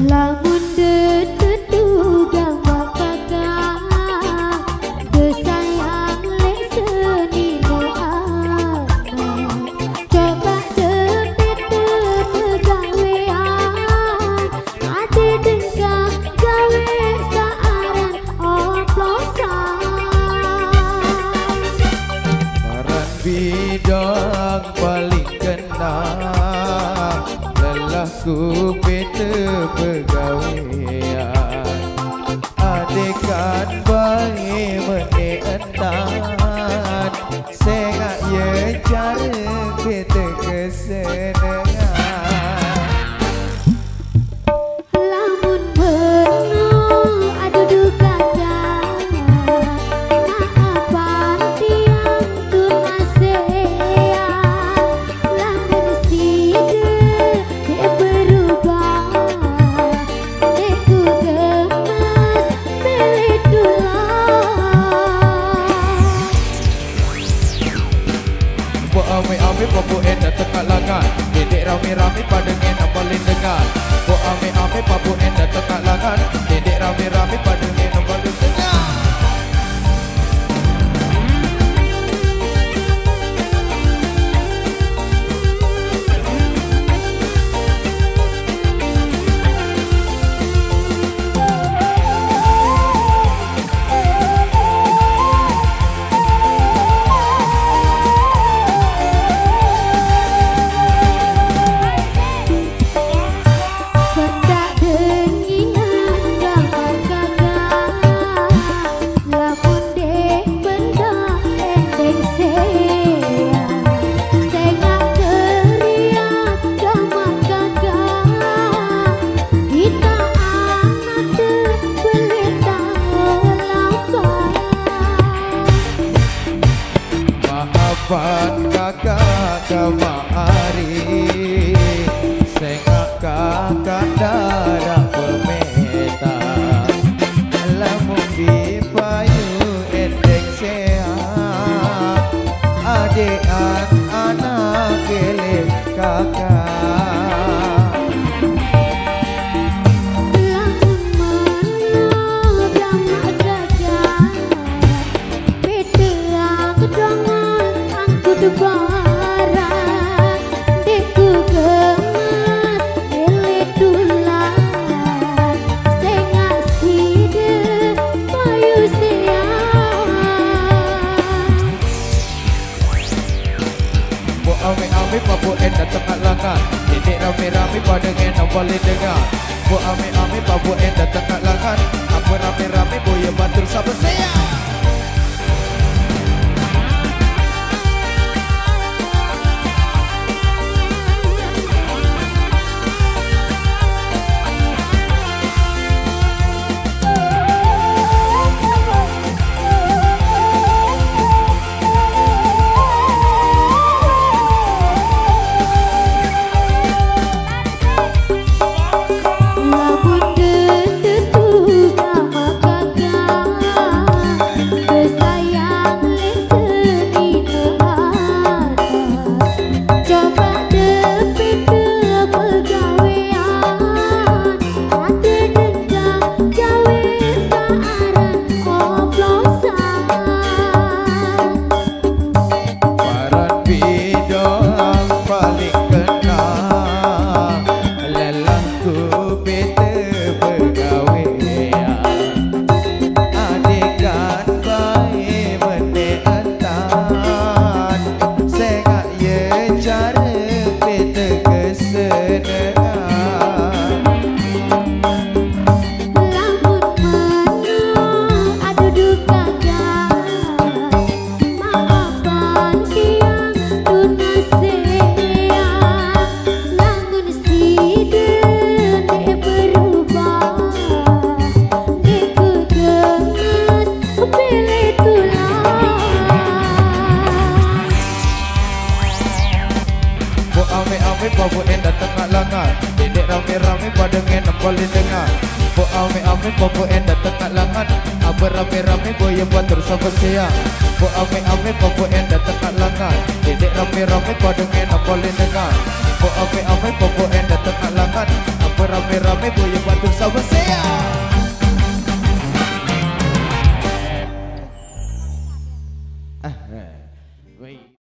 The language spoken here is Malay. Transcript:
Lamun detuga kakak kesayang lek seni doa. Coba depet pegawean ati dengkang gawe saaran oplosan. Paran bidang paling kena lelahku bete pegawean. Adekan bayi meneetan sengak ye cara kita kesenengan. Lamun penuh adu duka maafan tiang tunasean. Lamun side dia berubah deku gemas pilih Buat ame-ame papu enda tekak langan, dedek rame-rame pada ngena paling dengar. Buat ame-ame papu enda tekak langan, dedek rame-rame pada ngena paling dengar. Sendak denginan gambar kakak, lamun dek benda endeng sean. Sengak keriak gambar kakak, kita anak belit tahu lapan. Maafan kakak kemari, sengak kakak darah pemeta. Lamun dipayu endek sehat, adean anak gelek kakak. Lamun menang gambar kakak, beteang kedongan angku debaran. Deku gemas milik dulan, sengak side payu siang. Buat ame-ame papu enda tekak langan, dedek rame-rame pada ngena paling dengar. Buat ame-ame papu enda tekak langan, apa rame-rame boya batur sabar saya. Lamun detuga kakak kesayang lek seni doa. Coba depet pegawean ati dengkang gawe saaran oplosan. Paran bidang paling kena lelahku bete pegawean. Adekan bayi meneetan sengak ye cara bete kesenengan. Lamun menang adu duka maafan tiang tunasean. Lamun side dek berubah deku gemas pilih tulang. Buat ame-ame papu enda tekak langan, dedek rame-rame pada ngena paling dengar. Buat ame-ame papu enda tekak langan, apa rame-rame boya batur sabar siang. Buat ame-ame papu enda tekak langan, dedek rame-rame pada ngena paling dengar. Buat ame-ame papu enda tekak langan, apa rame-rame boya